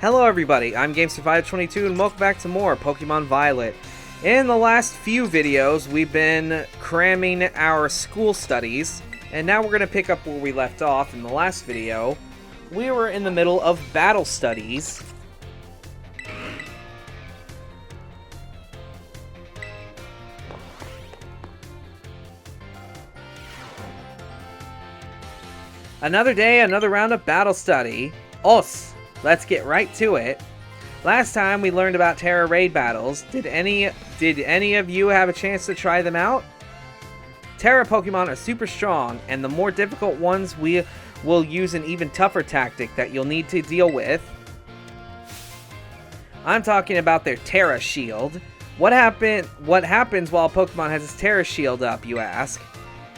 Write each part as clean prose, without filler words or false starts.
Hello everybody, I'm Gamester522 and welcome back to more Pokemon Violet. In the last few videos, we've been cramming our school studies, and now we're going to pick up where we left off in the last video. We were in the middle of battle studies. Another day, another round of battle study. Os! Let's get right to it. Last time we learned about Terra Raid battles. Did any of you have a chance to try them out? Terra Pokemon are super strong, and the more difficult ones we will use an even tougher tactic that you'll need to deal with. I'm talking about their Terra Shield. What happens while a Pokemon has its Terra Shield up, you ask?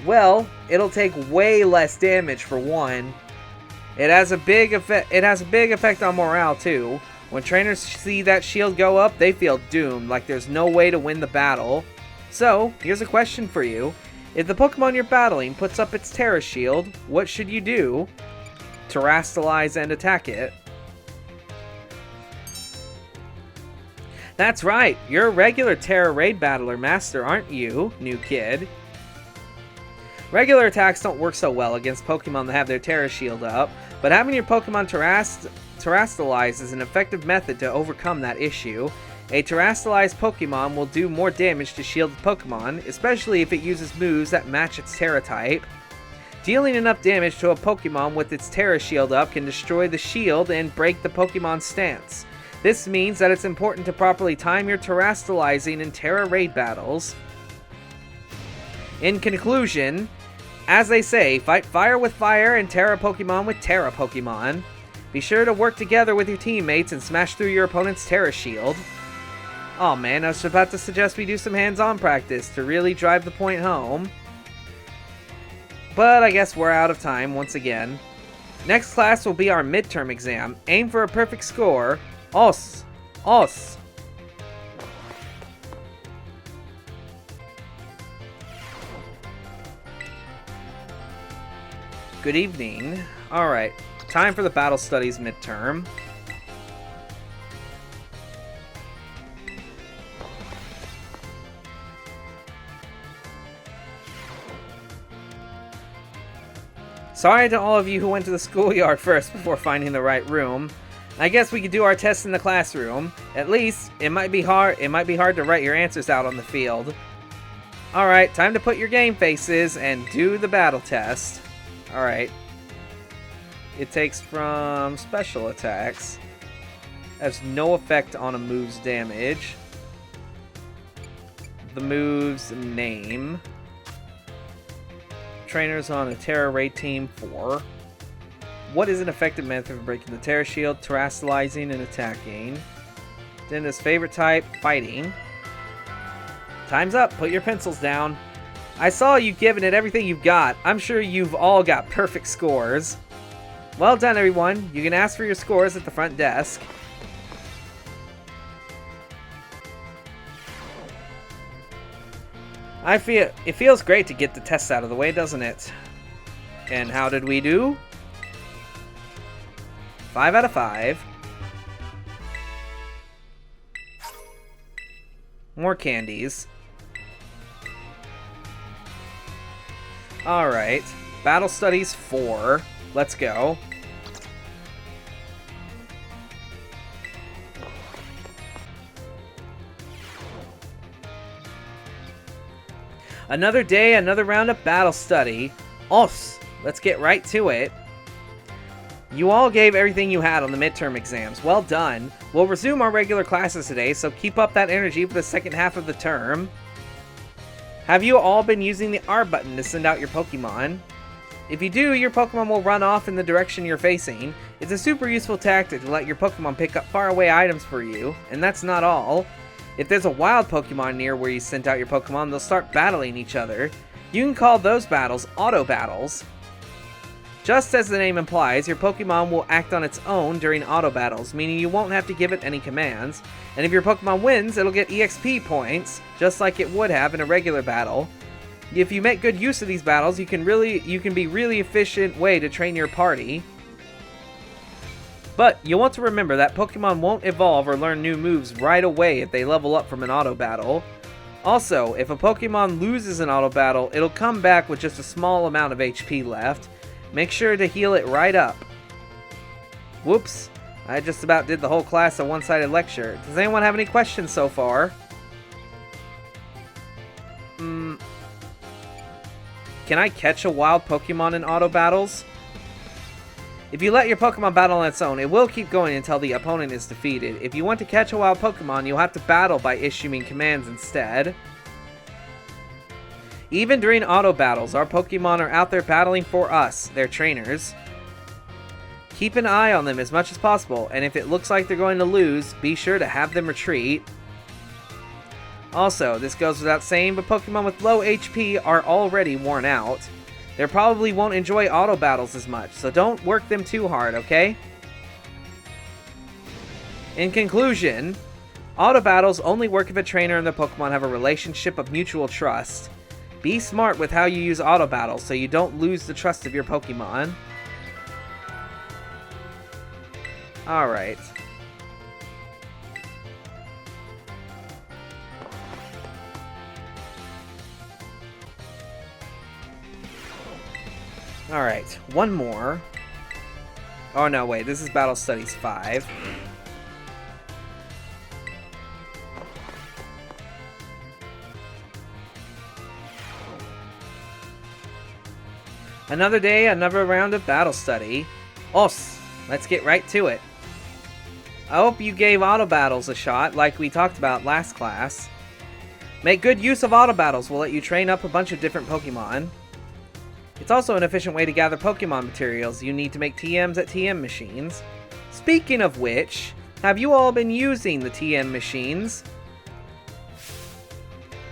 Well, it'll take way less damage for one. It has a big effect on morale too. When trainers see that shield go up, they feel doomed, like there's no way to win the battle. So, here's a question for you. If the Pokemon you're battling puts up its Terra Shield, what should you do? Terrastalize and attack it. That's right, you're a regular Terra Raid battler master, aren't you, new kid? Regular attacks don't work so well against Pokemon that have their Terra Shield up, but having your Pokemon Terrastalize is an effective method to overcome that issue. A Terrastalized Pokemon will do more damage to shielded Pokemon, especially if it uses moves that match its Terra type. Dealing enough damage to a Pokemon with its Terra Shield up can destroy the shield and break the Pokemon's stance. This means that it's important to properly time your Terrastalizing in Terra Raid battles. In conclusion, as they say, fight fire with fire and Terra Pokemon with Terra Pokemon. Be sure to work together with your teammates and smash through your opponent's Terra Shield. Oh man, I was about to suggest we do some hands-on practice to really drive the point home. But I guess we're out of time once again. Next class will be our midterm exam. Aim for a perfect score. Os! Os! Good evening. Alright, time for the Battle Studies midterm. Sorry to all of you who went to the schoolyard first before finding the right room. I guess we could do our tests in the classroom. At least, it might be hard to write your answers out on the field. Alright, time to put your game faces and do the battle test. Alright. It takes from special attacks. Has no effect on a move's damage. The move's name. Trainers on a Terra Raid team 4. What is an effective method for breaking the Terra Shield, Terrastalizing, and attacking? Denda's favorite type, fighting. Time's up. Put your pencils down. I saw you giving it everything you've got. I'm sure you've all got perfect scores. Well done, everyone. You can ask for your scores at the front desk. It feels great to get the tests out of the way, doesn't it? And how did we do? 5 out of 5. More candies. Alright, Battle Studies 4. Let's go. Another day, another round of Battle Study. Os! Let's get right to it. You all gave everything you had on the midterm exams. Well done. We'll resume our regular classes today, so keep up that energy for the second half of the term. Have you all been using the R button to send out your Pokemon? If you do, your Pokemon will run off in the direction you're facing. It's a super useful tactic to let your Pokemon pick up faraway items for you, and that's not all. If there's a wild Pokemon near where you sent out your Pokemon, they'll start battling each other. You can call those battles auto battles. Just as the name implies, your Pokemon will act on its own during auto battles, meaning you won't have to give it any commands. And if your Pokemon wins, it'll get EXP points, just like it would have in a regular battle. If you make good use of these battles, you can be really efficient way to train your party. But you'll want to remember that Pokemon won't evolve or learn new moves right away if they level up from an auto battle. Also, if a Pokemon loses an auto battle, it'll come back with just a small amount of HP left. Make sure to heal it right up. Whoops, I just about did the whole class a one-sided lecture. Does anyone have any questions so far? Can I catch a wild Pokemon in auto battles? If you let your Pokemon battle on its own, it will keep going until the opponent is defeated. If you want to catch a wild Pokemon, you'll have to battle by issuing commands instead. Even during auto battles, our Pokemon are out there battling for us, their trainers. Keep an eye on them as much as possible, and if it looks like they're going to lose, be sure to have them retreat. Also, this goes without saying, but Pokemon with low HP are already worn out. They probably won't enjoy auto battles as much, so don't work them too hard, okay? In conclusion, auto battles only work if a trainer and the Pokemon have a relationship of mutual trust. Be smart with how you use auto battles so you don't lose the trust of your Pokemon. Alright. Alright, one more. Oh no, wait, this is Battle Studies 5. Another day, another round of Battle Study. Os, let's get right to it. I hope you gave auto battles a shot like we talked about last class. Make good use of auto battles will let you train up a bunch of different Pokemon. It's also an efficient way to gather Pokemon materials you need to make TMs at TM machines. Speaking of which, have you all been using the TM machines?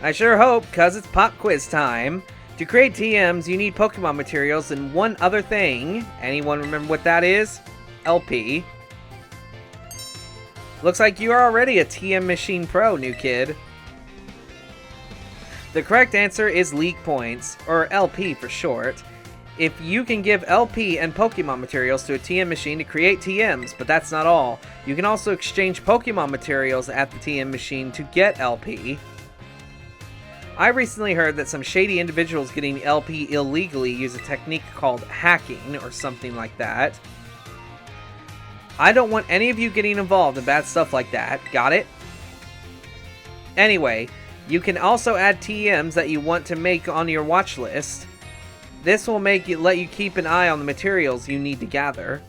I sure hope, cause it's pop quiz time. To create TMs, you need Pokemon materials and one other thing. Anyone remember what that is? LP. Looks like you are already a TM Machine Pro, new kid. The correct answer is League Points, or LP for short. If you can give LP and Pokemon materials to a TM machine to create TMs, but that's not all. You can also exchange Pokemon materials at the TM machine to get LP. I recently heard that some shady individuals getting LP illegally use a technique called hacking, or something like that. I don't want any of you getting involved in bad stuff like that, got it? Anyway, you can also add TMs that you want to make on your watch list. This will let you keep an eye on the materials you need to gather.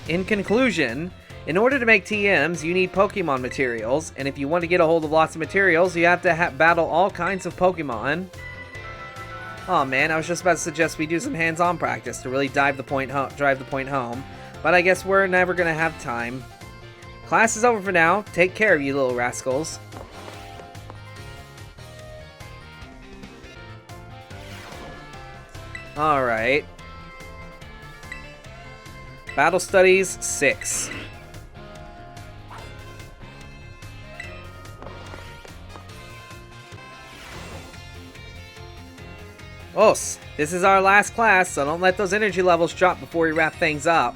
In conclusion, in order to make TMs, you need Pokemon materials, and if you want to get a hold of lots of materials, you have to battle all kinds of Pokemon. Aw man, I was just about to suggest we do some hands-on practice to really drive the point home, but I guess we're never gonna have time. Class is over for now. Take care of you little rascals. Alright. Battle Studies 6. Os, this is our last class, so don't let those energy levels drop before we wrap things up.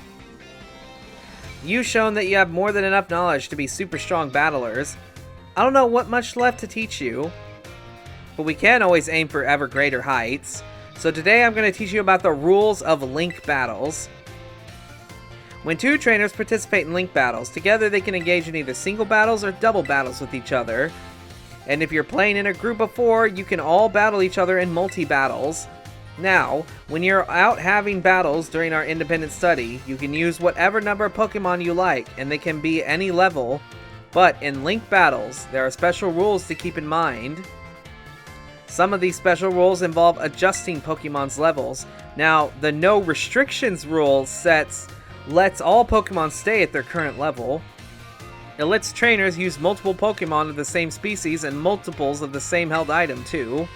You've shown that you have more than enough knowledge to be super strong battlers. I don't know what much left to teach you, but we can always aim for ever greater heights. So today I'm going to teach you about the rules of link battles. When two trainers participate in link battles, together they can engage in either single battles or double battles with each other. And if you're playing in a group of 4, you can all battle each other in multi-battles. Now, when you're out having battles during our independent study, you can use whatever number of Pokemon you like, and they can be any level. But in link battles, there are special rules to keep in mind. Some of these special rules involve adjusting Pokemon's levels. Now, the no restrictions rule lets all Pokemon stay at their current level. It lets trainers use multiple Pokemon of the same species and multiples of the same held item too.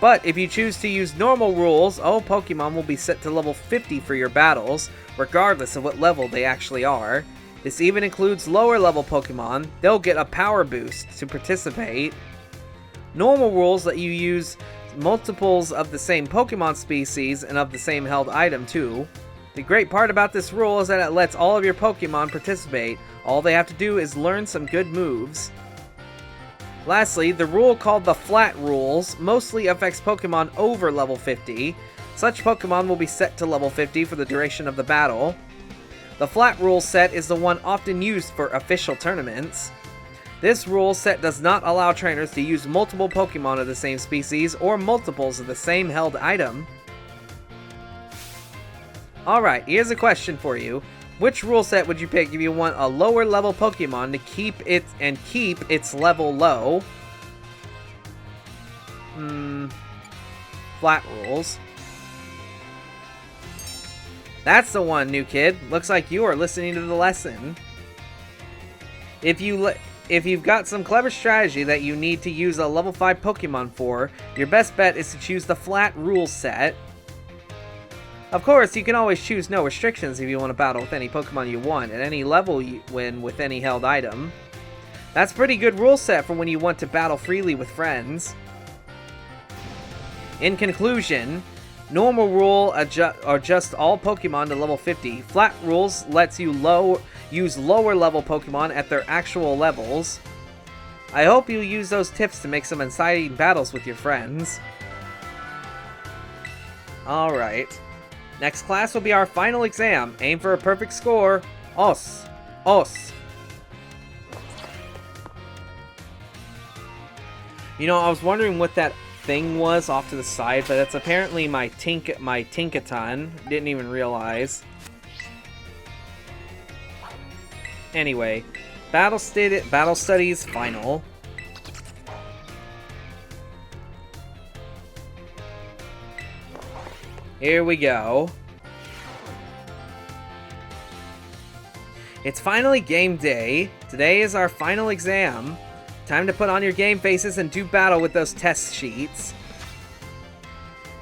But if you choose to use normal rules, all Pokemon will be set to level 50 for your battles, regardless of what level they actually are. This even includes lower level Pokemon. They'll get a power boost to participate. Normal rules let you use multiples of the same Pokemon species and of the same held item too. The great part about this rule is that it lets all of your Pokemon participate. All they have to do is learn some good moves. Lastly, the rule called the Flat Rules mostly affects Pokemon over level 50. Such Pokemon will be set to level 50 for the duration of the battle. The Flat Rule set is the one often used for official tournaments. This rule set does not allow trainers to use multiple Pokemon of the same species or multiples of the same held item. Alright, here's a question for you. Which rule set would you pick if you want a lower level Pokemon to keep its level low? Flat rules. That's the one, new kid. Looks like you are listening to the lesson. If you've got some clever strategy that you need to use a level 5 Pokemon for, your best bet is to choose the Flat Rules set. Of course, you can always choose no restrictions if you want to battle with any Pokemon you want, at any level you win with any held item. That's pretty good rule set for when you want to battle freely with friends. In conclusion, normal rule adjust all Pokemon to level 50. Flat rules lets you use lower level Pokemon at their actual levels. I hope you use those tips to make some exciting battles with your friends. Alright. Next class will be our final exam. Aim for a perfect score. Os. You know, I was wondering what that thing was off to the side, but that's apparently my Tinkaton. Didn't even realize. Anyway, Battle Studies final. Here we go. It's finally game day. Today is our final exam. Time to put on your game faces and do battle with those test sheets.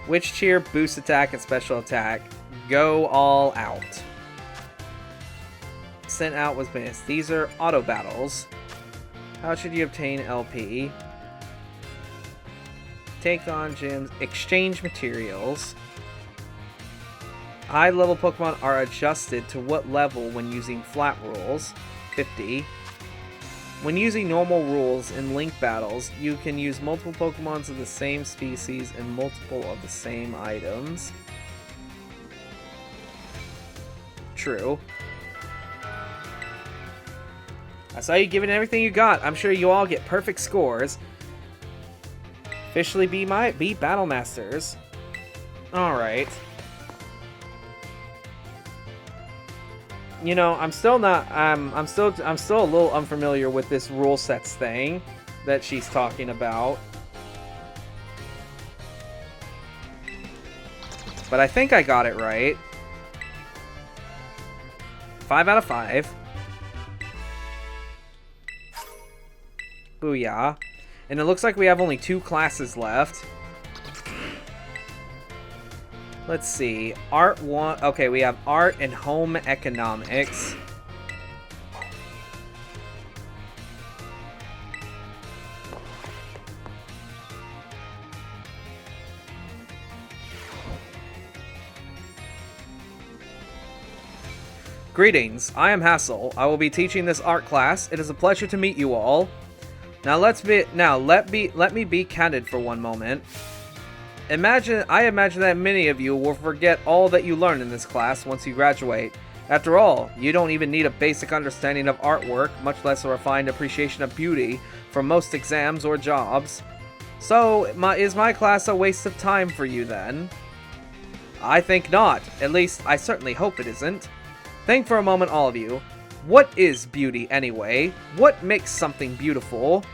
Which cheer, boost attack, and special attack? Go all out. Sent out was missed. These are auto battles. How should you obtain LP? Take on gyms. Exchange materials. High level Pokemon are adjusted to what level when using flat rules, 50. When using normal rules in link battles, you can use multiple Pokemons of the same species and multiple of the same items. True. I saw you giving everything you got. I'm sure you all get perfect scores. Officially be Battle Masters. Alright. You know, I'm still a little unfamiliar with this rule sets thing that she's talking about. But I think I got it right. 5 out of 5. Booyah. And it looks like we have only 2 classes left. Let's see. Art 1. Okay, we have art and home economics. Greetings, I am Hassel. I will be teaching this art class. It is a pleasure to meet you all. Now let me be candid for one moment. I imagine that many of you will forget all that you learn in this class once you graduate. After all, you don't even need a basic understanding of artwork, much less a refined appreciation of beauty, for most exams or jobs. So, is my class a waste of time for you then? I think not. At least, I certainly hope it isn't. Think for a moment, all of you. What is beauty anyway? What makes something beautiful?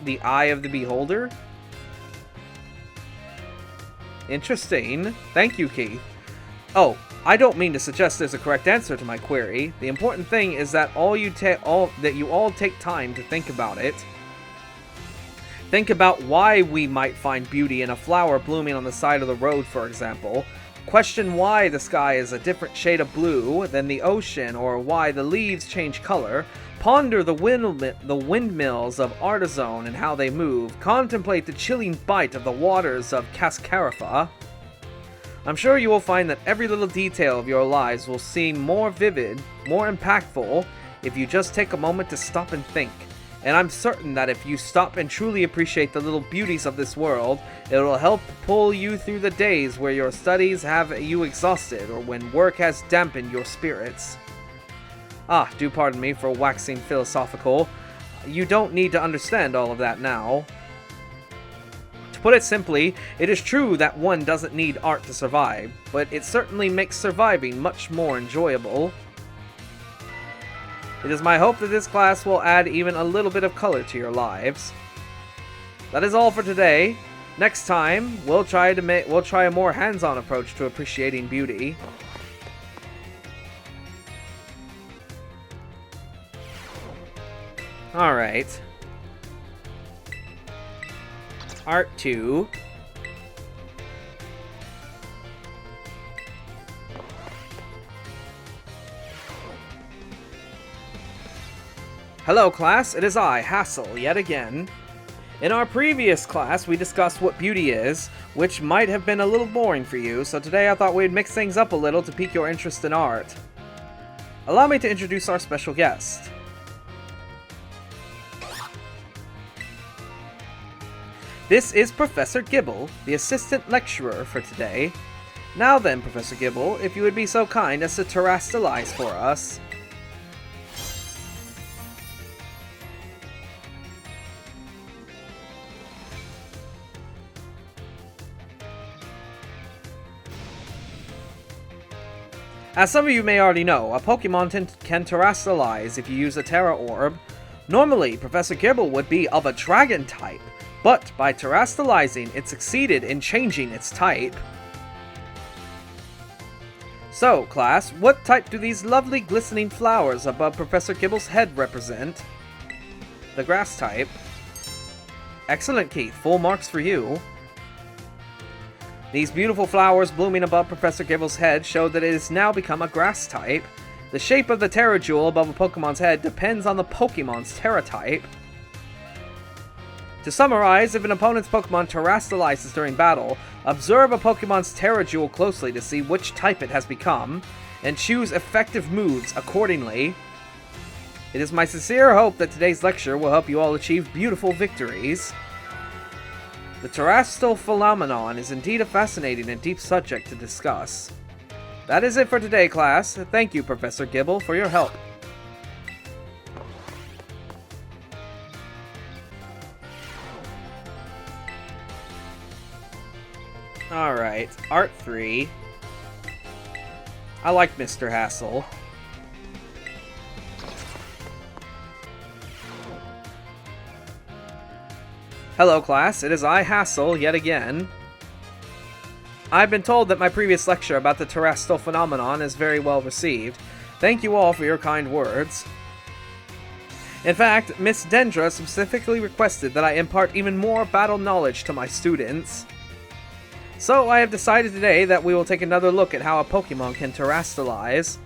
The eye of the beholder? Interesting. Thank you, Keith. Oh, I don't mean to suggest there's a correct answer to my query. The important thing is that you all take time to think about it. Think about why we might find beauty in a flower blooming on the side of the road, for example. Question why the sky is a different shade of blue than the ocean, or why the leaves change color. Ponder the windmills of Artizone and how they move. Contemplate the chilling bite of the waters of Cascarifa. I'm sure you will find that every little detail of your lives will seem more vivid, more impactful, if you just take a moment to stop and think. And I'm certain that if you stop and truly appreciate the little beauties of this world, it will help pull you through the days where your studies have you exhausted or when work has dampened your spirits. Do pardon me for waxing philosophical. You don't need to understand all of that now. To put it simply, it is true that one doesn't need art to survive, but it certainly makes surviving much more enjoyable. It is my hope that this class will add even a little bit of color to your lives. That is all for today. Next time, we'll try a more hands-on approach to appreciating beauty. Alright. Art 2. Hello class, it is I, Hassel, yet again. In our previous class, we discussed what beauty is, which might have been a little boring for you, so today I thought we'd mix things up a little to pique your interest in art. Allow me to introduce our special guest. This is Professor Gibble, the assistant lecturer for today. Now then, Professor Gibble, if you would be so kind as to terrestrialize for us. As some of you may already know, a Pokemon can terrestrialize if you use a Terra Orb. Normally, Professor Gibble would be of a Dragon type, but by terrestrializing, it succeeded in changing its type. So, class, what type do these lovely glistening flowers above Professor Gibble's head represent? The grass type. Excellent, Keith. Full marks for you. These beautiful flowers blooming above Professor Gibble's head show that it has now become a grass type. The shape of the Terra Jewel above a Pokemon's head depends on the Pokemon's Terra type. To summarize, if an opponent's Pokemon terrestrializes during battle, observe a Pokemon's Terra Jewel closely to see which type it has become, and choose effective moves accordingly. It is my sincere hope that today's lecture will help you all achieve beautiful victories. The terrestrial phenomenon is indeed a fascinating and deep subject to discuss. That is it for today, class. Thank you, Professor Gibble, for your help. Alright, Art 3. I like Mr. Hassel. Hello class, it is I, Hassel, yet again. I've been told that my previous lecture about the terrestrial phenomenon is very well received. Thank you all for your kind words. In fact, Miss Dendra specifically requested that I impart even more battle knowledge to my students. So I have decided today that we will take another look at how a Pokemon can terrestrialize.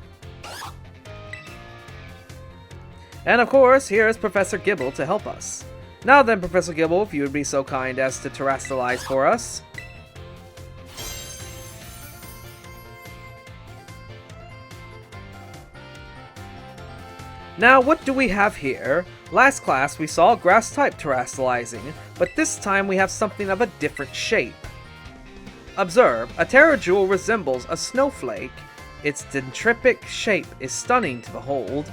And of course, here is Professor Gibble to help us. Now then, Professor Gibble, if you would be so kind as to terrestrialize for us. Now, what do we have here? Last class we saw grass-type terrestrializing, but this time we have something of a different shape. Observe, a Terra Jewel resembles a snowflake. Its dendritic shape is stunning to behold.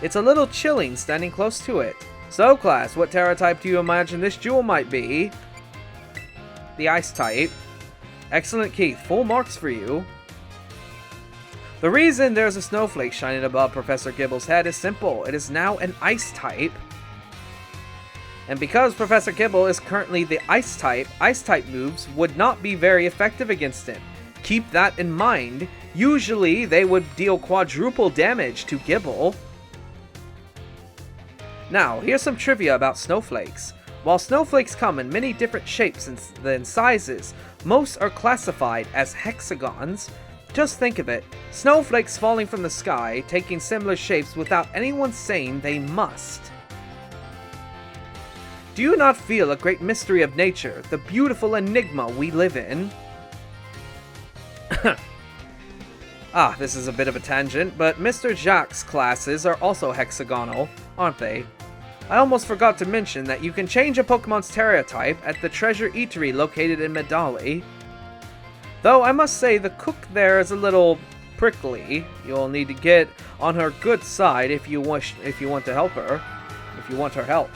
It's a little chilling standing close to it. So class, what Terra type do you imagine this jewel might be? The Ice type. Excellent, Keith. Full marks for you. The reason there's a snowflake shining above Professor Gibble's head is simple. It is now an Ice type. And because Professor Gibble is currently the Ice type moves would not be very effective against him. Keep that in mind. Usually, they would deal quadruple damage to Gibble. Now, here's some trivia about snowflakes. While snowflakes come in many different shapes and sizes, most are classified as hexagons. Just think of it, snowflakes falling from the sky, taking similar shapes without anyone saying they must. Do you not feel a great mystery of nature, the beautiful enigma we live in? Ah, this is a bit of a tangent, but Mr. Jacques' classes are also hexagonal, aren't they? I almost forgot to mention that you can change a Pokemon's Terra type at the Treasure Eatery located in Medali. Though I must say the cook there is a little prickly. You'll need to get on her good side if you want to help her. If you want her help.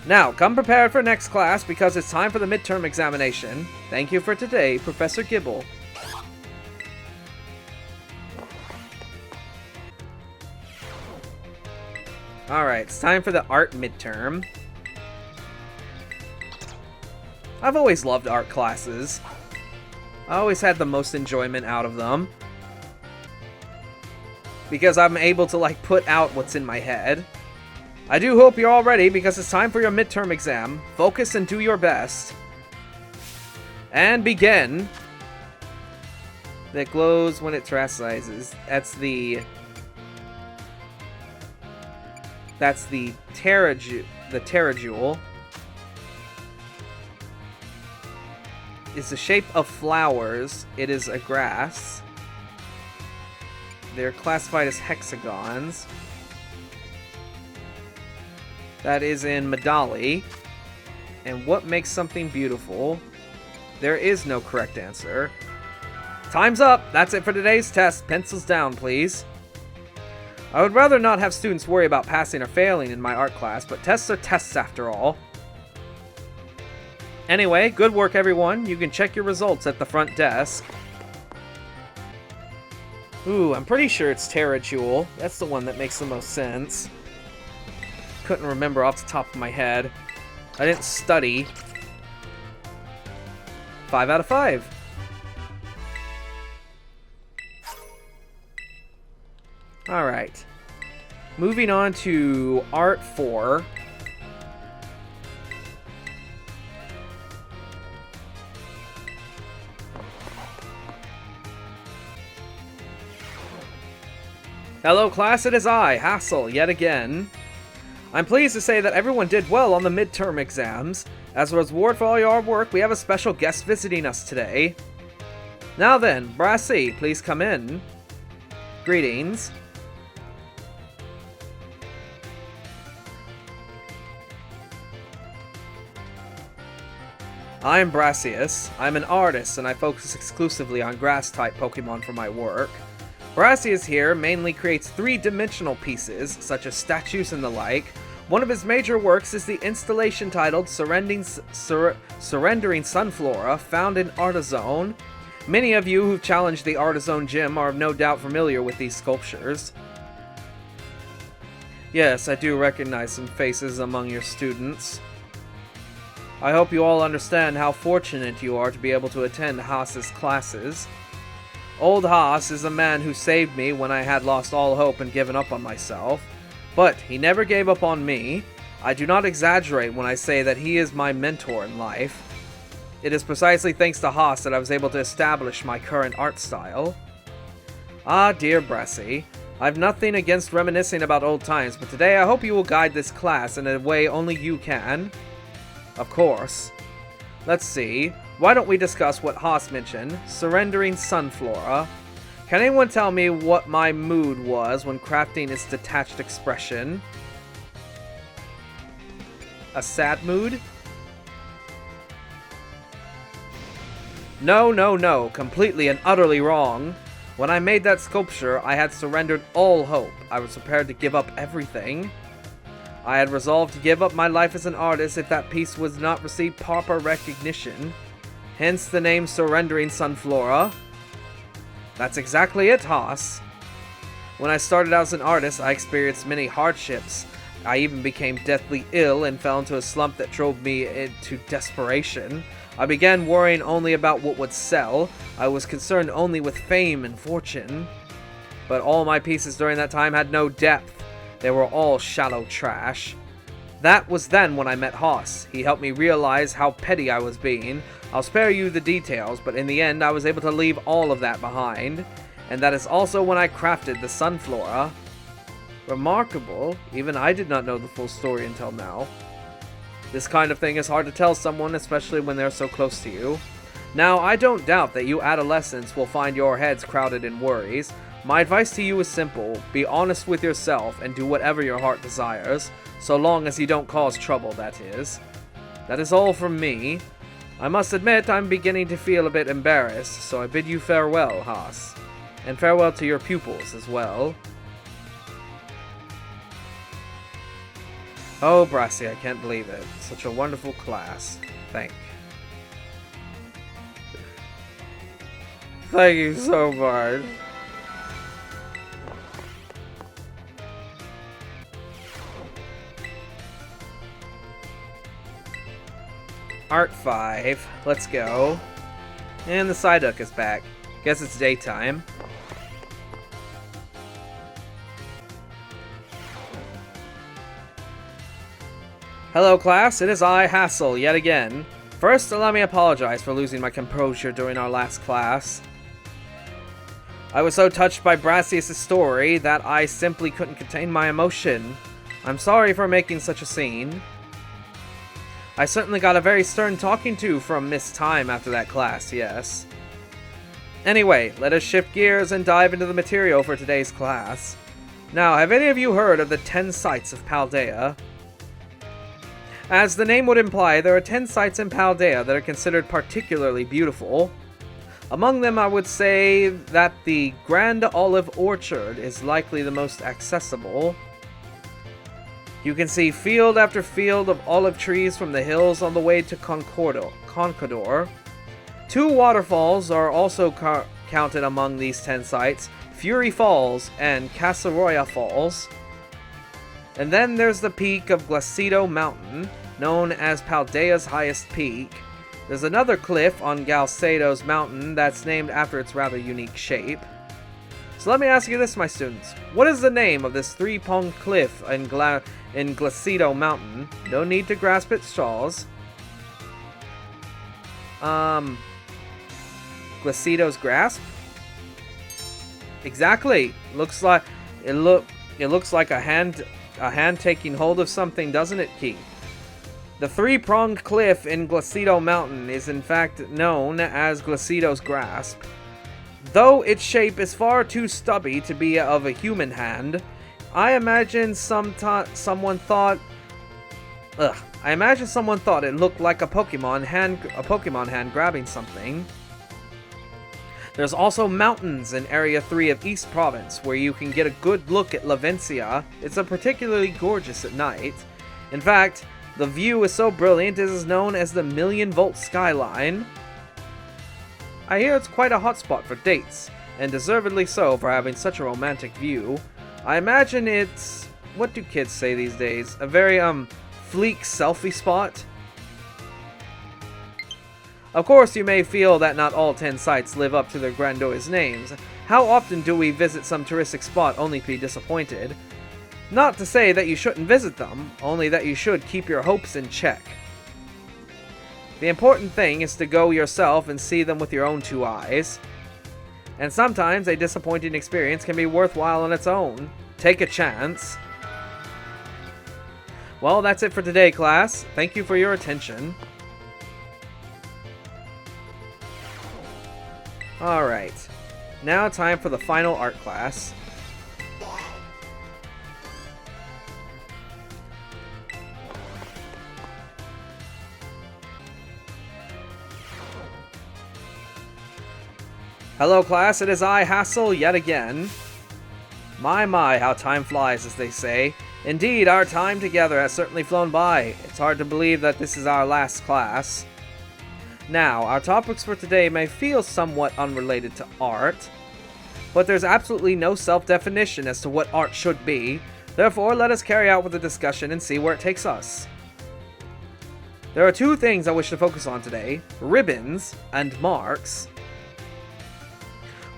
Now, come prepared for next class because it's time for the midterm examination. Thank you for today, Professor Gibble. Alright, it's time for the art midterm. I've always loved art classes. I always had the most enjoyment out of them. Because I'm able to, like, put out what's in my head. I do hope you're all ready because it's time for your midterm exam. Focus and do your best. And begin. That glows when it terastizes. That's the Terra Jewel. It's the shape of flowers. It is a grass. They're classified as hexagons. That is in Medali. And what makes something beautiful? There is no correct answer. Time's up! That's it for today's test. Pencils down, please. I would rather not have students worry about passing or failing in my art class, but tests are tests after all. Anyway, good work everyone. You can check your results at the front desk. Ooh, I'm pretty sure it's Terra Jewel. That's the one that makes the most sense. Couldn't remember off the top of my head. I didn't study. 5 out of 5. Alright. Moving on to Art 4. Hello class, it is I, Hassel, yet again. I'm pleased to say that everyone did well on the midterm exams. As a reward for all your hard work, we have a special guest visiting us today. Now then, Brassy, please come in. Greetings. I am Brassius. I'm an artist and I focus exclusively on grass-type Pokemon for my work. Brassius here mainly creates three-dimensional pieces, such as statues and the like. One of his major works is the installation titled Surrendering Sunflora, found in Artizone. Many of you who've challenged the Artizone gym are no doubt familiar with these sculptures. Yes, I do recognize some faces among your students. I hope you all understand how fortunate you are to be able to attend Haas's classes. Old Haas is a man who saved me when I had lost all hope and given up on myself. But he never gave up on me. I do not exaggerate when I say that he is my mentor in life. It is precisely thanks to Haas that I was able to establish my current art style. Ah, dear Brassy, I've nothing against reminiscing about old times, but today I hope you will guide this class in a way only you can. Of course. Let's see. Why don't we discuss what Haas mentioned? Surrendering Sunflora. Can anyone tell me what my mood was when crafting its detached expression? A sad mood? No, no, no. Completely and utterly wrong. When I made that sculpture, I had surrendered all hope. I was prepared to give up everything. I had resolved to give up my life as an artist if that piece was not receive proper recognition. Hence the name Surrendering Sunflora. That's exactly it, Haas. When I started out as an artist, I experienced many hardships. I even became deathly ill and fell into a slump that drove me into desperation. I began worrying only about what would sell. I was concerned only with fame and fortune. But all my pieces during that time had no depth. They were all shallow trash. That was then when I met Haas. He helped me realize how petty I was being. I'll spare you the details, but in the end I was able to leave all of that behind. And that is also when I crafted the Sunflora. Remarkable. Even I did not know the full story until now. This kind of thing is hard to tell someone, especially when they're so close to you. Now, I don't doubt that you adolescents will find your heads crowded in worries. My advice to you is simple. Be honest with yourself and do whatever your heart desires, so long as you don't cause trouble, that is. That is all from me. I must admit I'm beginning to feel a bit embarrassed, so I bid you farewell, Haas. And farewell to your pupils as well. Oh, Brassy, I can't believe it. Such a wonderful class. Thank you so much. Art 5. Let's go. And the Psyduck is back. Guess it's daytime. Hello class, it is I, Hassel, yet again. First, allow me to apologize for losing my composure during our last class. I was so touched by Brassius' story that I simply couldn't contain my emotion. I'm sorry for making such a scene. I certainly got a very stern talking to from Miss Time after that class, yes. Anyway, let us shift gears and dive into the material for today's class. Now, have any of you heard of the 10 sites of Paldea? As the name would imply, there are 10 sites in Paldea that are considered particularly beautiful. Among them, I would say that the Grand Olive Orchard is likely the most accessible. You can see field after field of olive trees from the hills on the way to Conquador. 2 waterfalls are also counted among these 10 sites, Fury Falls and Casaroya Falls. And then there's the peak of Glacido Mountain, known as Paldea's highest peak. There's another cliff on Galcedo's mountain that's named after its rather unique shape. So let me ask you this, my students. What is the name of this 3-pronged cliff in Glacido Mountain? No need to grasp at straws. Glacido's grasp? Exactly. Looks like it looks like a hand taking hold of something, doesn't it, Keith? The 3-pronged cliff in Glacido Mountain is in fact known as Glacido's grasp. Though its shape is far too stubby to be of a human hand, I imagine someone thought it looked like a Pokemon hand grabbing something. There's also mountains in Area 3 of East Province, where you can get a good look at Lavencia. It's particularly gorgeous at night. In fact, the view is so brilliant it is known as the Million-Volt Skyline. I hear it's quite a hotspot for dates, and deservedly so for having such a romantic view. I imagine it's, what do kids say these days, a very, fleek selfie spot? Of course, you may feel that not all 10 sites live up to their grandiose names. How often do we visit some touristic spot only to be disappointed? Not to say that you shouldn't visit them, only that you should keep your hopes in check. The important thing is to go yourself and see them with your own 2 eyes. And sometimes a disappointing experience can be worthwhile on its own. Take a chance. Well, that's it for today, class. Thank you for your attention. Alright, now time for the final art class. Hello class, it is I, Hassel, yet again. My, how time flies, as they say. Indeed, our time together has certainly flown by. It's hard to believe that this is our last class. Now, our topics for today may feel somewhat unrelated to art, but there's absolutely no self-definition as to what art should be. Therefore, let us carry out with the discussion and see where it takes us. There are 2 things I wish to focus on today: ribbons and marks.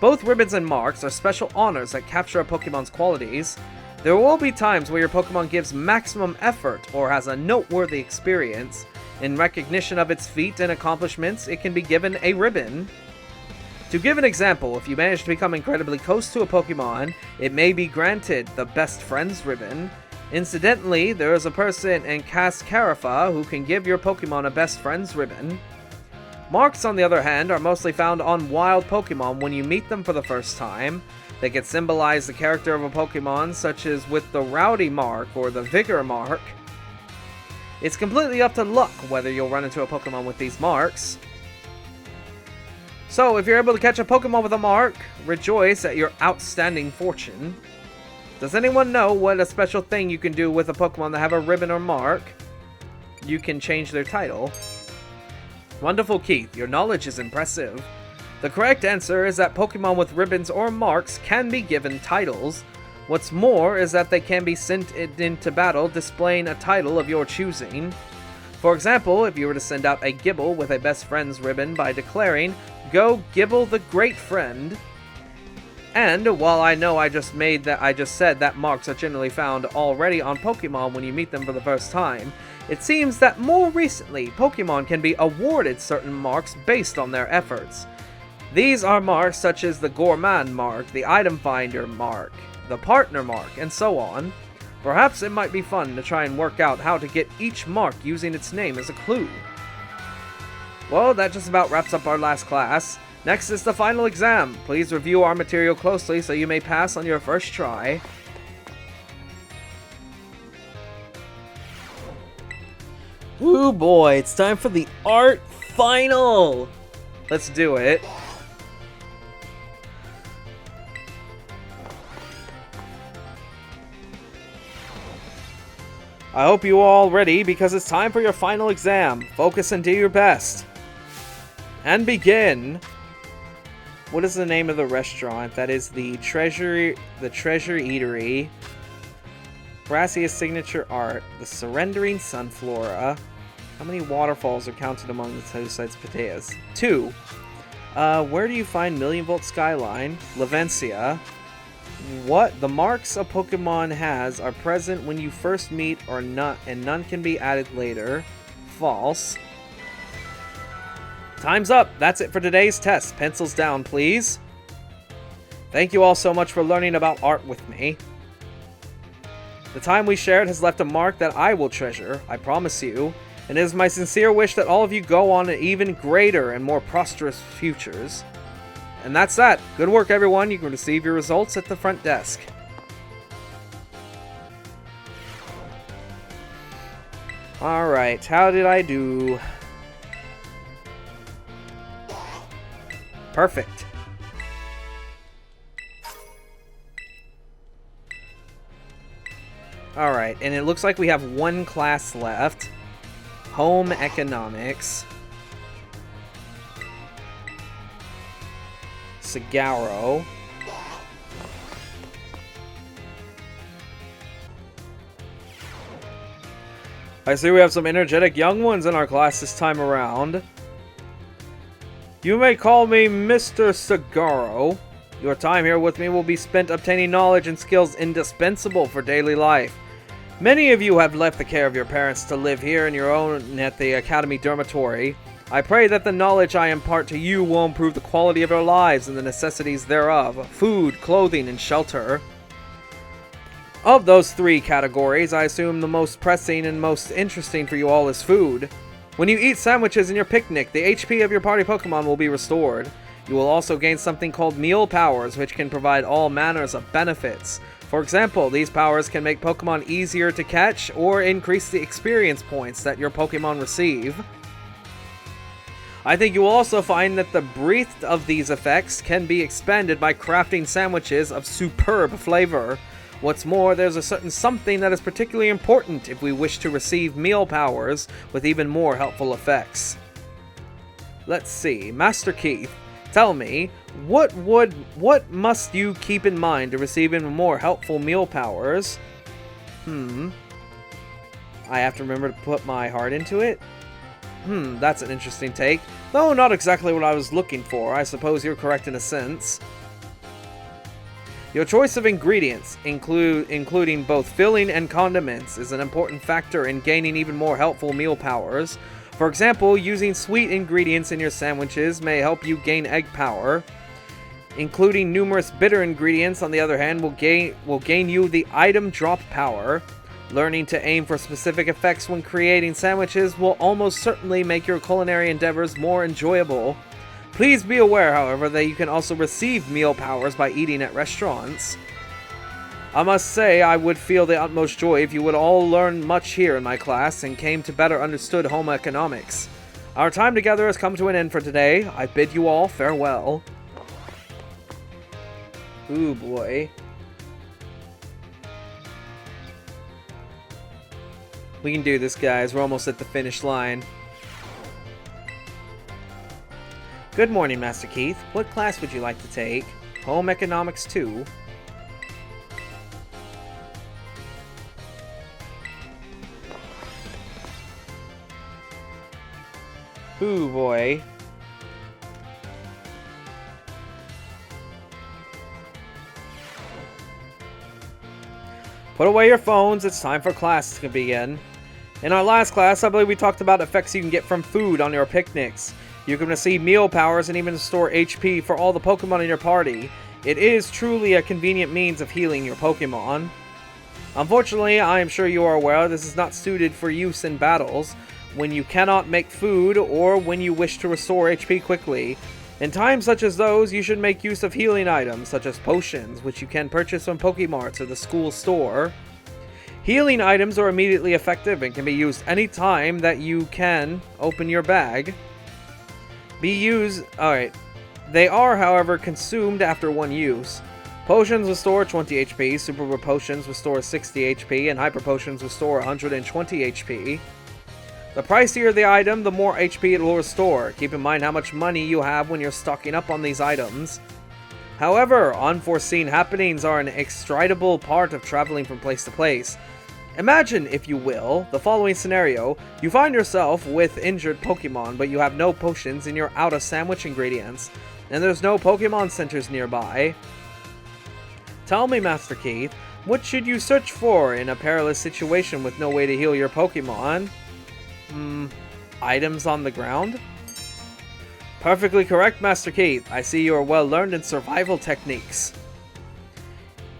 Both ribbons and marks are special honors that capture a Pokemon's qualities. There will be times where your Pokemon gives maximum effort or has a noteworthy experience. In recognition of its feat and accomplishments, it can be given a ribbon. To give an example, if you manage to become incredibly close to a Pokemon, it may be granted the Best Friends ribbon. Incidentally, there is a person in Cascarafa who can give your Pokemon a Best Friends ribbon. Marks, on the other hand, are mostly found on wild Pokemon when you meet them for the first time. They can symbolize the character of a Pokemon, such as with the Rowdy mark or the Vigor mark. It's completely up to luck whether you'll run into a Pokemon with these marks. So, if you're able to catch a Pokemon with a mark, rejoice at your outstanding fortune. Does anyone know what a special thing you can do with a Pokemon that have a ribbon or mark? You can change their title. Wonderful, Keith. Your knowledge is impressive. The correct answer is that Pokemon with ribbons or marks can be given titles. What's more is that they can be sent into battle displaying a title of your choosing. For example, if you were to send out a Gibble with a best friend's ribbon by declaring, "Go Gibble the Great Friend." And while I know I just said that marks are generally found already on Pokemon when you meet them for the first time, it seems that more recently, Pokemon can be awarded certain marks based on their efforts. These are marks such as the Gourmand mark, the Item Finder mark, the Partner mark, and so on. Perhaps it might be fun to try and work out how to get each mark using its name as a clue. Well, that just about wraps up our last class. Next is the final exam. Please review our material closely so you may pass on your first try. Ooh boy, it's time for the art final! Let's do it. I hope you are all ready because it's time for your final exam. Focus and do your best. And begin. What is the name of the restaurant? That is the Treasure Eatery. Brassia's signature art. The Surrendering Sunflora. How many waterfalls are counted among the two sides potatoes? 2. Where do you find Million Volt Skyline? Lavencia. What the marks a Pokemon has are present when you first meet or not, and none can be added later. False. Time's up. That's it for today's test. Pencils down, please. Thank you all so much for learning about art with me. The time we shared has left a mark that I will treasure, I promise you, and it is my sincere wish that all of you go on an even greater and more prosperous futures. And that's that. Good work, everyone. You can receive your results at the front desk. Alright, how did I do? Perfect. Alright, and it looks like we have one class left. Home Economics. Sagaro. I see we have some energetic young ones in our class this time around. You may call me Mr. Sagaro. Your time here with me will be spent obtaining knowledge and skills indispensable for daily life. Many of you have left the care of your parents to live here in your own at the Academy Dormitory. I pray that the knowledge I impart to you will improve the quality of your lives and the necessities thereof, food, clothing, and shelter. Of those 3 categories, I assume the most pressing and most interesting for you all is food. When you eat sandwiches in your picnic, the HP of your party Pokemon will be restored. You will also gain something called meal powers, which can provide all manners of benefits. For example, these powers can make Pokemon easier to catch or increase the experience points that your Pokemon receive. I think you will also find that the breadth of these effects can be expanded by crafting sandwiches of superb flavor. What's more, there's a certain something that is particularly important if we wish to receive meal powers with even more helpful effects. Let's see, Master Keith, tell me, what must you keep in mind to receive even more helpful meal powers? I have to remember to put my heart into it? That's an interesting take. Though not exactly what I was looking for, I suppose you're correct in a sense. Your choice of ingredients, including both filling and condiments, is an important factor in gaining even more helpful meal powers. For example, using sweet ingredients in your sandwiches may help you gain egg power. Including numerous bitter ingredients, on the other hand, will gain you the item drop power. Learning to aim for specific effects when creating sandwiches will almost certainly make your culinary endeavors more enjoyable. Please be aware, however, that you can also receive meal powers by eating at restaurants. I must say I would feel the utmost joy if you would all learn much here in my class and came to better understood home economics. Our time together has come to an end for today. I bid you all farewell. Ooh boy. We can do this, guys. We're almost at the finish line. Good morning, Master Keith. What class would you like to take? Home Economics 2. Ooh boy. Put away your phones. It's time for class to begin. In our last class, I believe we talked about effects you can get from food on your picnics. You can receive meal powers and even store HP for all the Pokemon in your party. It is truly a convenient means of healing your Pokemon. Unfortunately, I am sure you are aware this is not suited for use in battles, when you cannot make food or when you wish to restore HP quickly. In times such as those, you should make use of healing items, such as potions, which you can purchase from Pokemarts or the school store. Healing items are immediately effective and can be used any time that you can open your bag. Alright. They are, however, consumed after one use. Potions restore 20 HP, Super Potions restore 60 HP, and Hyper Potions restore 120 HP. The pricier the item, the more HP it will restore. Keep in mind how much money you have when you're stocking up on these items. However, unforeseen happenings are an extradable part of traveling from place to place. Imagine, if you will, the following scenario. You find yourself with injured Pokemon, but you have no potions and you're out of sandwich ingredients, and there's no Pokemon centers nearby. Tell me, Master Keith, what should you search for in a perilous situation with no way to heal your Pokemon? Items on the ground? Perfectly correct, Master Keith. I see you are well learned in survival techniques.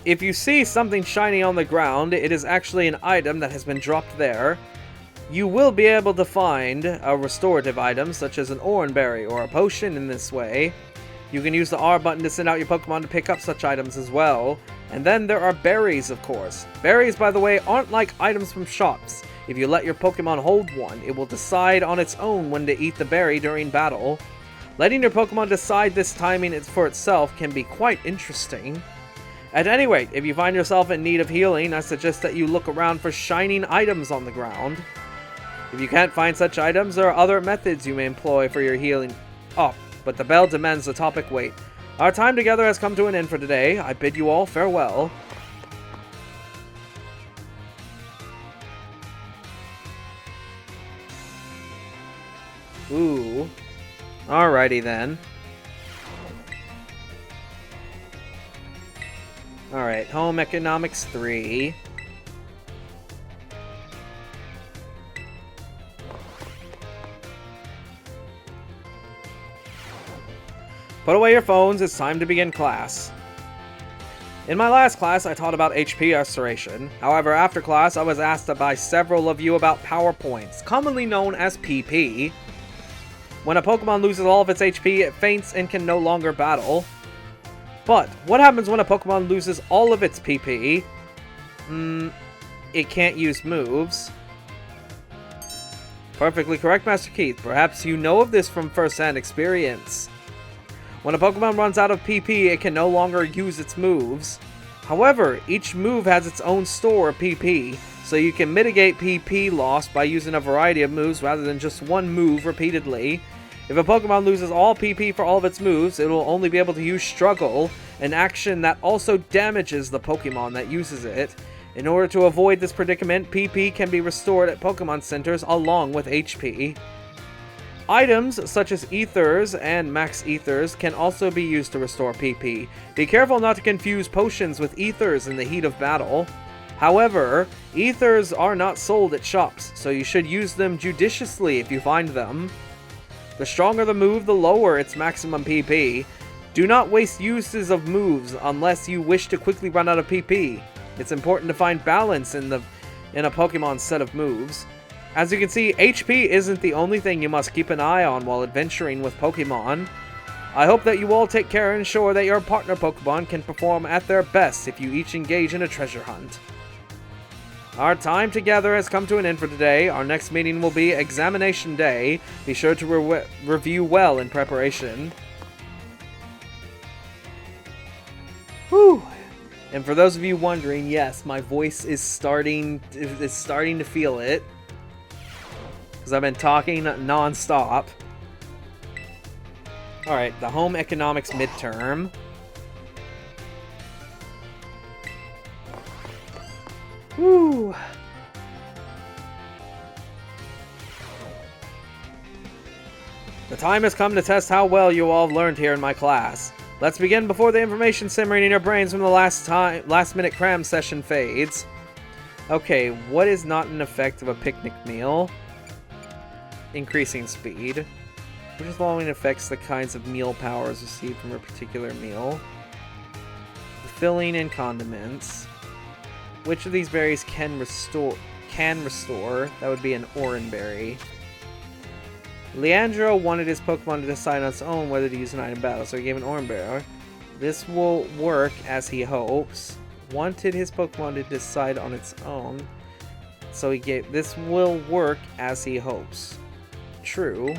If you see something shiny on the ground, it is actually an item that has been dropped there. You will be able to find a restorative item, such as an Oran Berry or a potion in this way. You can use the R button to send out your Pokemon to pick up such items as well. And then there are berries, of course. Berries, by the way, aren't like items from shops. If you let your Pokemon hold one, it will decide on its own when to eat the berry during battle. Letting your Pokemon decide this timing for itself can be quite interesting. At any rate, if you find yourself in need of healing, I suggest that you look around for shining items on the ground. If you can't find such items, there are other methods you may employ for your healing. Oh, but the bell demands the topic wait. Our time together has come to an end for today. I bid you all farewell. Ooh. Alrighty then. Alright, Home Economics 3. Put away your phones, it's time to begin class. In my last class, I taught about HP restoration. However, after class, I was asked by several of you about power points, commonly known as PP. When a Pokemon loses all of its HP, it faints and can no longer battle. But, what happens when a Pokemon loses all of its PP? It can't use moves. Perfectly correct, Master Keith. Perhaps you know of this from first-hand experience. When a Pokemon runs out of PP, it can no longer use its moves. However, each move has its own store of PP, so you can mitigate PP loss by using a variety of moves rather than just one move repeatedly. If a Pokemon loses all PP for all of its moves, it will only be able to use Struggle, an action that also damages the Pokemon that uses it. In order to avoid this predicament, PP can be restored at Pokemon Centers along with HP. Items such as Ethers and Max Ethers can also be used to restore PP. Be careful not to confuse potions with Ethers in the heat of battle. However, Ethers are not sold at shops, so you should use them judiciously if you find them. The stronger the move, the lower its maximum PP. Do not waste uses of moves unless you wish to quickly run out of PP. It's important to find balance in the in a Pokemon's set of moves. As you can see, HP isn't the only thing you must keep an eye on while adventuring with Pokemon. I hope that you all take care and ensure that your partner Pokemon can perform at their best if you each engage in a treasure hunt. Our time together has come to an end for today. Our next meeting will be Examination Day. Be sure to review well in preparation. Whew. And for those of you wondering, yes, my voice is starting to feel it. Because I've been talking non-stop. Alright, the home economics midterm. Woo! The time has come to test how well you all have learned here in my class. Let's begin before the information simmering in your brains from the last minute cram session fades. Okay, what is not an effect of a picnic meal? Increasing speed. Which is following affects the kinds of meal powers received from a particular meal. The filling and condiments. Which of these berries can restore? That would be an oranberry. Leandro wanted his Pokemon to decide on its own whether to use an item battle, so he gave an oranberry. This will work as he hopes. Wanted his Pokemon to decide on its own, so he gave. This will work as he hopes. True.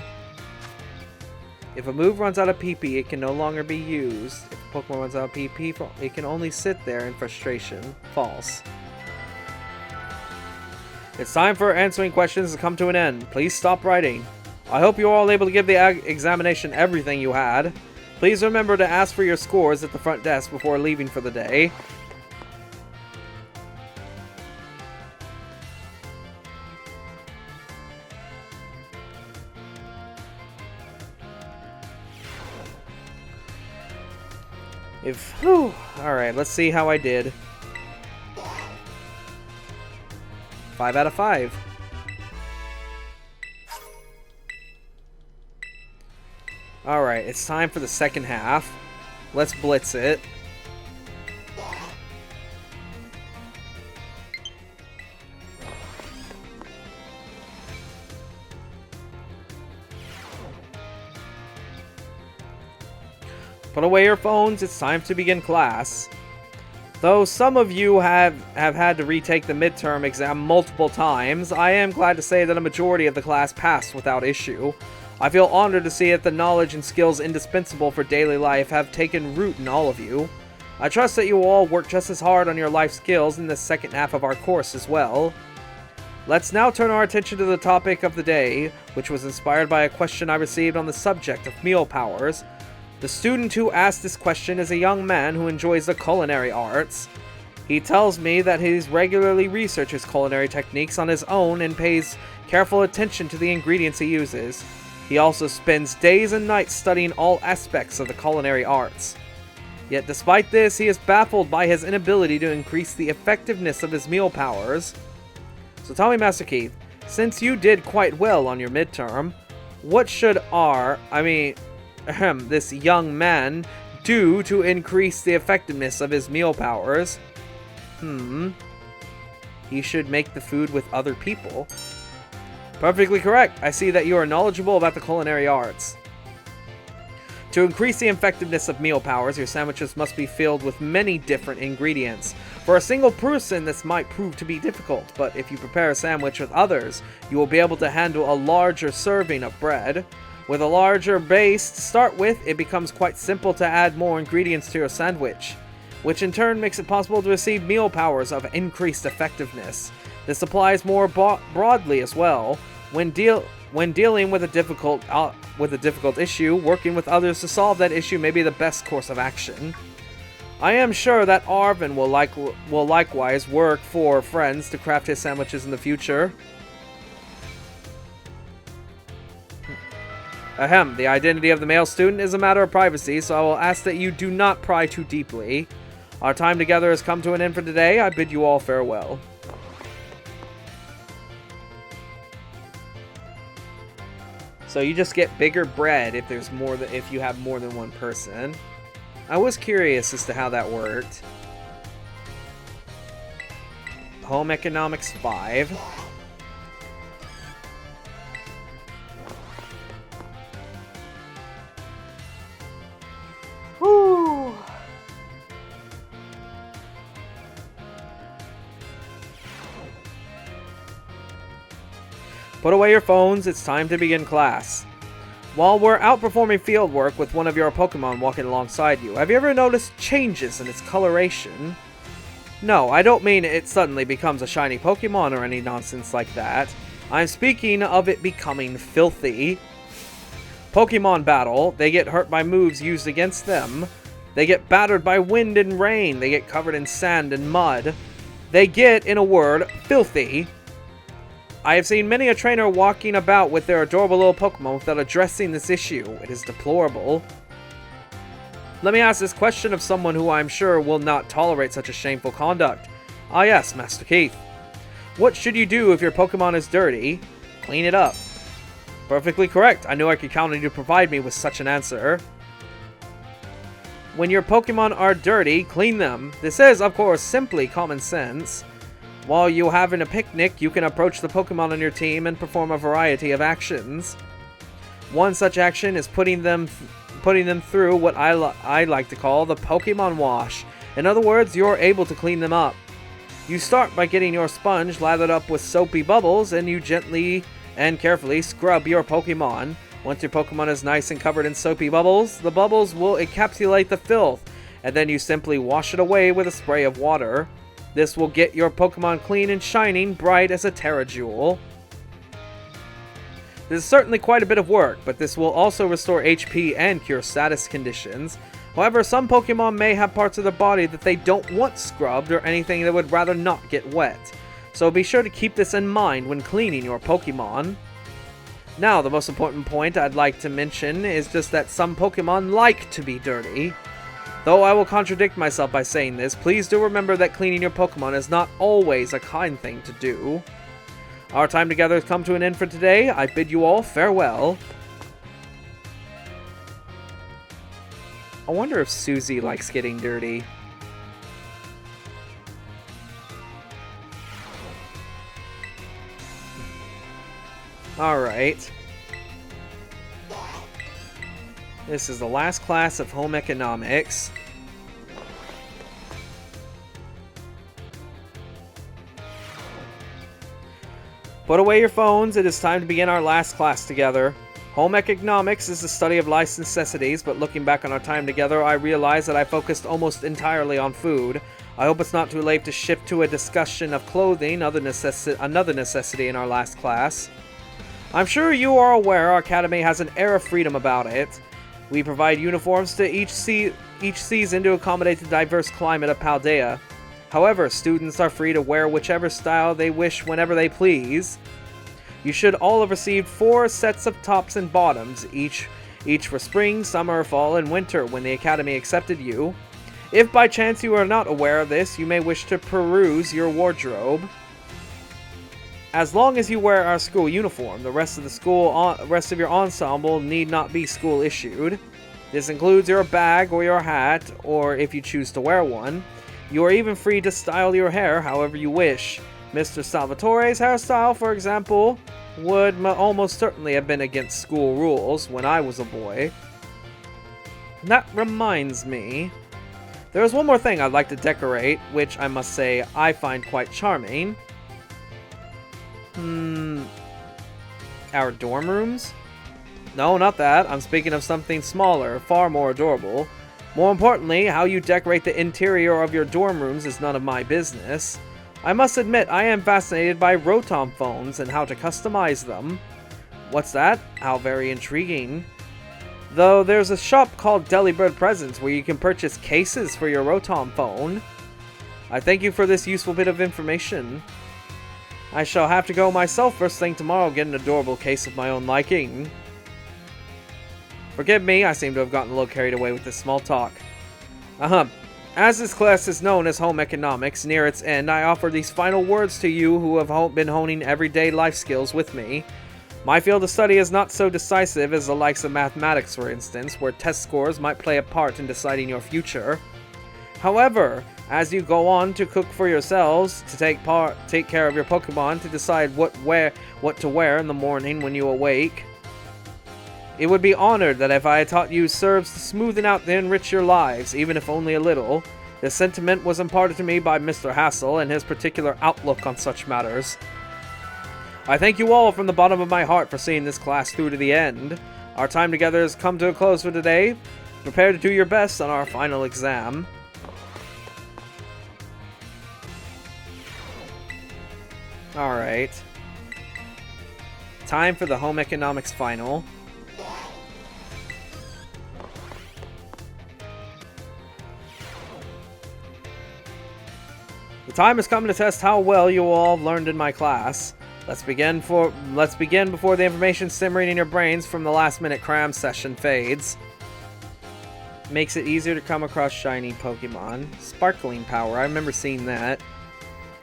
If a move runs out of PP, it can no longer be used. If a Pokemon runs out of PP, it can only sit there in frustration. False. It's time for answering questions to come to an end. Please stop writing. I hope you are all able to give the examination everything you had. Please remember to ask for your scores at the front desk before leaving for the day. Alright, let's see how I did. 5 out of 5. Alright, it's time for the second half. Let's blitz it. Put away your phones, it's time to begin class. Though some of you have had to retake the midterm exam multiple times, I am glad to say that a majority of the class passed without issue. I feel honored to see that the knowledge and skills indispensable for daily life have taken root in all of you. I trust that you will all work just as hard on your life skills in the second half of our course as well. Let's now turn our attention to the topic of the day, which was inspired by a question I received on the subject of meal powers. The student who asked this question is a young man who enjoys the culinary arts. He tells me that he regularly researches culinary techniques on his own and pays careful attention to the ingredients he uses. He also spends days and nights studying all aspects of the culinary arts. Yet despite this, he is baffled by his inability to increase the effectiveness of his meal powers. So tell me, Master Keith, since you did quite well on your midterm, what should this young man do to increase the effectiveness of his meal powers? He should make the food with other people. Perfectly correct. I see that you are knowledgeable about the culinary arts. To increase the effectiveness of meal powers, your sandwiches must be filled with many different ingredients. For a single person, this might prove to be difficult, but if you prepare a sandwich with others, you will be able to handle a larger serving of bread. With a larger base to start with, it becomes quite simple to add more ingredients to your sandwich, which in turn makes it possible to receive meal powers of increased effectiveness. This applies more broadly as well. When dealing with a difficult issue, working with others to solve that issue may be the best course of action. I am sure that Arvin will likewise work for friends to craft his sandwiches in the future. The identity of the male student is a matter of privacy, so I will ask that you do not pry too deeply. Our time together has come to an end for today. I bid you all farewell. So you just get bigger bread if you have more than one person. I was curious as to how that worked. Home Economics 5. Whew. Put away your phones, it's time to begin class. While we're out performing field work with one of your Pokemon walking alongside you, have you ever noticed changes in its coloration? No, I don't mean it suddenly becomes a shiny Pokemon or any nonsense like that. I'm speaking of it becoming filthy. Pokemon battle, they get hurt by moves used against them. They get battered by wind and rain. They get covered in sand and mud. They get, in a word, filthy. I have seen many a trainer walking about with their adorable little Pokemon without addressing this issue. It is deplorable. Let me ask this question of someone who I'm sure will not tolerate such a shameful conduct. Ah yes, Master Keith. What should you do if your Pokemon is dirty? Clean it up. Perfectly correct. I knew I could count on you to provide me with such an answer. When your Pokemon are dirty, clean them. This is, of course, simply common sense. While you're having a picnic, you can approach the Pokemon on your team and perform a variety of actions. One such action is putting them through what I like to call the Pokemon wash. In other words, you're able to clean them up. You start by getting your sponge lathered up with soapy bubbles, and you gently and carefully scrub your Pokemon. Once your Pokemon is nice and covered in soapy bubbles, the bubbles will encapsulate the filth, and then you simply wash it away with a spray of water. This will get your Pokemon clean and shining, bright as a Terrajewel. This is certainly quite a bit of work, but this will also restore HP and cure status conditions. However, some Pokemon may have parts of their body that they don't want scrubbed or anything that would rather not get wet. So be sure to keep this in mind when cleaning your Pokemon. Now, the most important point I'd like to mention is just that some Pokemon like to be dirty. Though I will contradict myself by saying this, please do remember that cleaning your Pokemon is not always a kind thing to do. Our time together has come to an end for today. I bid you all farewell. I wonder if Susie likes getting dirty. Alright. This is the last class of Home Economics. Put away your phones, it is time to begin our last class together. Home Economics is the study of life's necessities, but looking back on our time together, I realize that I focused almost entirely on food. I hope it's not too late to shift to a discussion of clothing, another necessity in our last class. I'm sure you are aware our academy has an air of freedom about it. We provide uniforms to each season to accommodate the diverse climate of Paldea. However, students are free to wear whichever style they wish whenever they please. You should all have received 4 sets of tops and bottoms, each for spring, summer, fall, and winter when the academy accepted you. If by chance you are not aware of this, you may wish to peruse your wardrobe. As long as you wear our school uniform, the rest of your ensemble need not be school issued. This includes your bag or your hat, or if you choose to wear one. You are even free to style your hair however you wish. Mr. Salvatore's hairstyle, for example, would almost certainly have been against school rules when I was a boy. That reminds me, there is one more thing I'd like to decorate, which I must say I find quite charming. Our dorm rooms? No, not that. I'm speaking of something smaller, far more adorable. More importantly, how you decorate the interior of your dorm rooms is none of my business. I must admit, I am fascinated by Rotom phones and how to customize them. What's that? How very intriguing. Though there's a shop called Delibird Presents where you can purchase cases for your Rotom phone. I thank you for this useful bit of information. I shall have to go myself first thing tomorrow, get an adorable case of my own liking. Forgive me, I seem to have gotten a little carried away with this small talk. As this class is known as Home Economics, near its end, I offer these final words to you who have been honing everyday life skills with me. My field of study is not so decisive as the likes of mathematics, for instance, where test scores might play a part in deciding your future. However, As you go on to cook for yourselves, to take care of your Pokemon, to decide what to wear in the morning when you awake. It would be honored that if I taught you serves to smoothen out to enrich your lives, even if only a little. This sentiment was imparted to me by Mr. Hassel and his particular outlook on such matters. I thank you all from the bottom of my heart for seeing this class through to the end. Our time together has come to a close for today. Prepare to do your best on our final exam. Alright. Time for the home economics final. The time has come to test how well you all have learned in my class. Let's begin before the information simmering in your brains from the last-minute cram session fades. Makes it easier to come across shiny Pokemon. Sparkling power, I remember seeing that.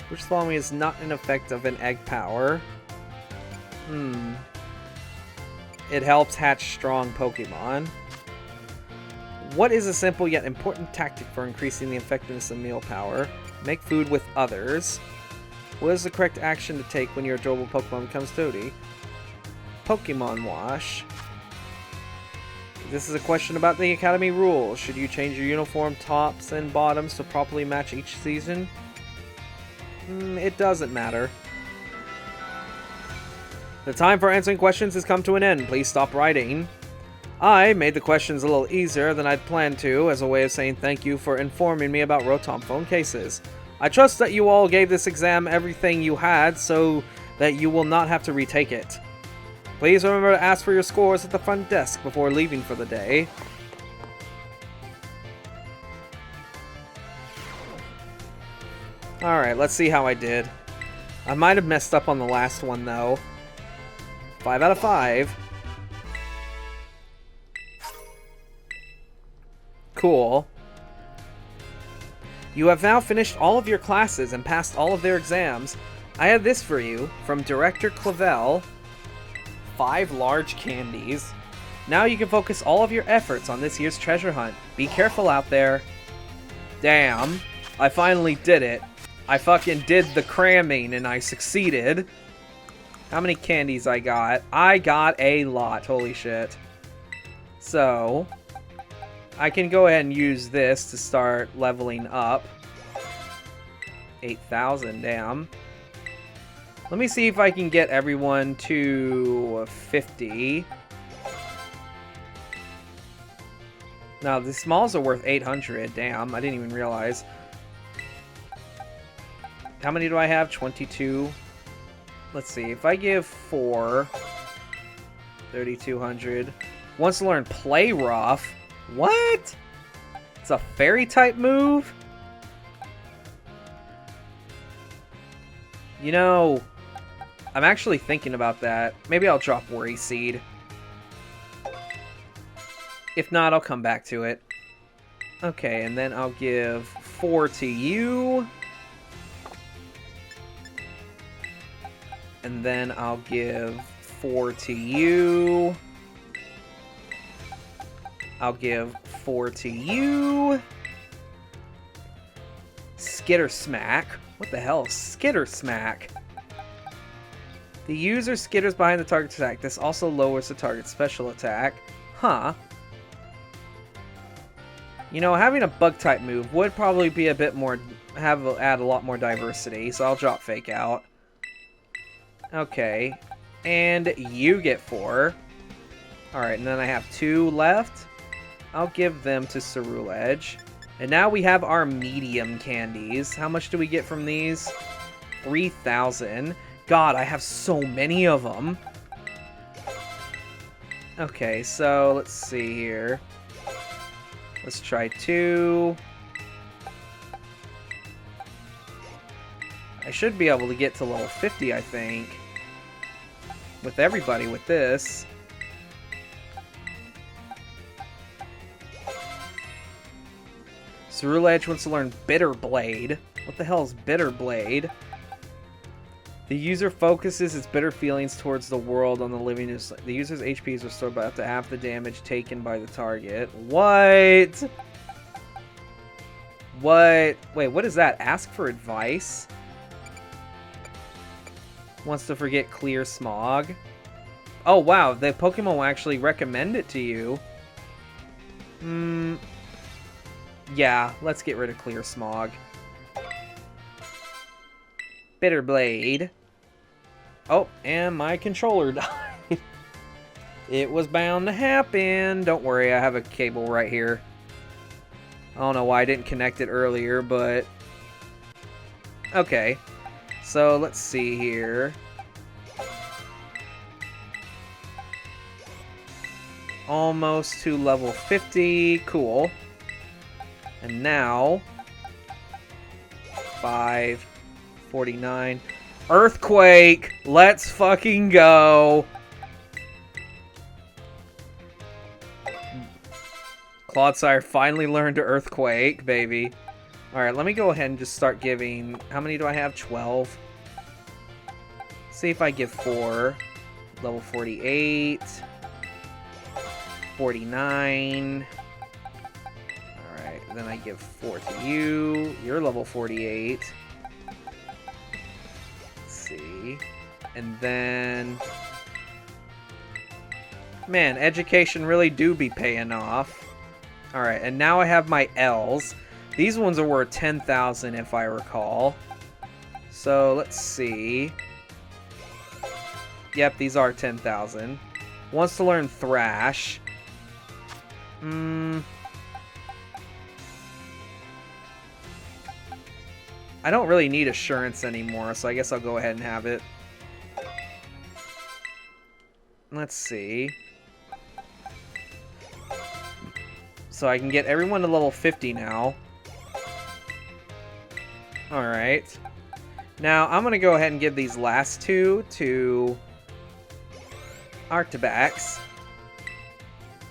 Which following is not an effect of an egg power. It helps hatch strong Pokemon. What is a simple yet important tactic for increasing the effectiveness of meal power? Make food with others. What is the correct action to take when your adorable Pokemon becomes toady? Pokemon wash. This is a question about the Academy rules. Should you change your uniform tops and bottoms to properly match each season? It doesn't matter. The time for answering questions has come to an end. Please stop writing. I made the questions a little easier than I'd planned to, as a way of saying thank you for informing me about Rotom phone cases. I trust that you all gave this exam everything you had, so that you will not have to retake it. Please remember to ask for your scores at the front desk before leaving for the day. Alright, let's see how I did. I might have messed up on the last one, though. 5 out of 5. Cool. You have now finished all of your classes and passed all of their exams. I have this for you from Director Clavel. 5 large candies. Now you can focus all of your efforts on this year's treasure hunt. Be careful out there. Damn. I finally did it. I fucking did the cramming and I succeeded. How many candies I got? I got a lot. Holy shit. So I can go ahead and use this to start leveling up. 8,000, damn. Let me see if I can get everyone to 50. Now, the smalls are worth 800, damn. I didn't even realize. How many do I have? 22. Let's see, if I give 4, 3,200. Wants to learn Play Rough. What? It's a fairy type move? You know, I'm actually thinking about that. Maybe I'll drop Worry Seed. If not, I'll come back to it. Okay, and then I'll give 4 to you. And then I'll give 4 to you. I'll give 4 to you. Skitter Smack. What the hell? Skitter Smack. The user skitters behind the target's attack. This also lowers the target's special attack. Huh. You know, having a bug type move would probably be a bit more, add a lot more diversity, so I'll drop Fake Out. Okay. And you get 4. Alright, and then I have 2 left. I'll give them to Ceruledge. And now we have our medium candies. How much do we get from these? 3,000. God, I have so many of them. Okay, so let's see here. Let's try 2. I should be able to get to level 50, I think. With everybody with this. Ceruledge wants to learn Bitter Blade. What the hell is Bitter Blade? The user focuses its bitter feelings towards the world on the living. The user's HP is restored by up to half the damage taken by the target. What? What? Wait, what is that? Ask for advice? Wants to forget clear smog? Oh, wow. The Pokemon will actually recommend it to you. Yeah, let's get rid of clear smog. Bitter Blade. Oh, and my controller died. It was bound to happen. Don't worry, I have a cable right here. I don't know why I didn't connect it earlier, but... Okay. So, let's see here. Almost to level 50. Cool. And now... 549. Earthquake! Let's fucking go! Clodsire finally learned to Earthquake, baby. Alright, let me go ahead and just start giving... How many do I have? 12. See if I give 4. Level 48. 49. Alright, then I give 4 to you. You're level 48. Let's see. And then... Man, education really do be paying off. Alright, and now I have my L's. These ones are worth 10,000 if I recall. So, let's see. Yep, these are 10,000. Wants to learn Thrash. I don't really need Assurance anymore, so I guess I'll go ahead and have it. Let's see. So I can get everyone to level 50 now. Alright. Now, I'm going to go ahead and give these last two to Arctibax.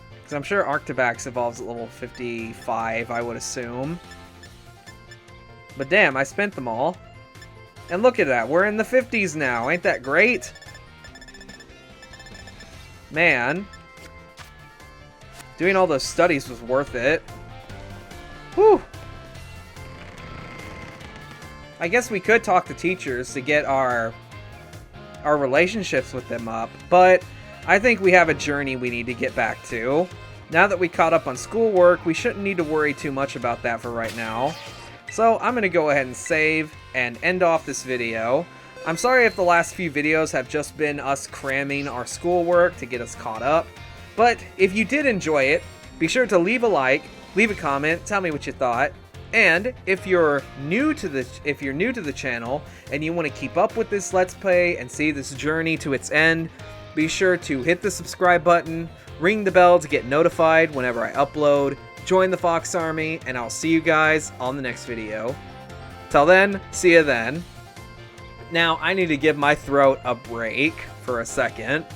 Because I'm sure Arctibax evolves at level 55, I would assume. But damn, I spent them all. And look at that, we're in the 50s now. Ain't that great? Man. Doing all those studies was worth it. Whew. I guess we could talk to teachers to get our relationships with them up, but I think we have a journey we need to get back to. Now that we caught up on schoolwork, we shouldn't need to worry too much about that for right now. So I'm going to go ahead and save and end off this video. I'm sorry if the last few videos have just been us cramming our schoolwork to get us caught up. But if you did enjoy it, be sure to leave a like, leave a comment, tell me what you thought. And if you're new to the channel and you want to keep up with this Let's Play and see this journey to its end, be sure to hit the subscribe button, ring the bell to get notified whenever I upload, join the Fox Army, and I'll see you guys on the next video. Till then, see ya then. Now, I need to give my throat a break for a second.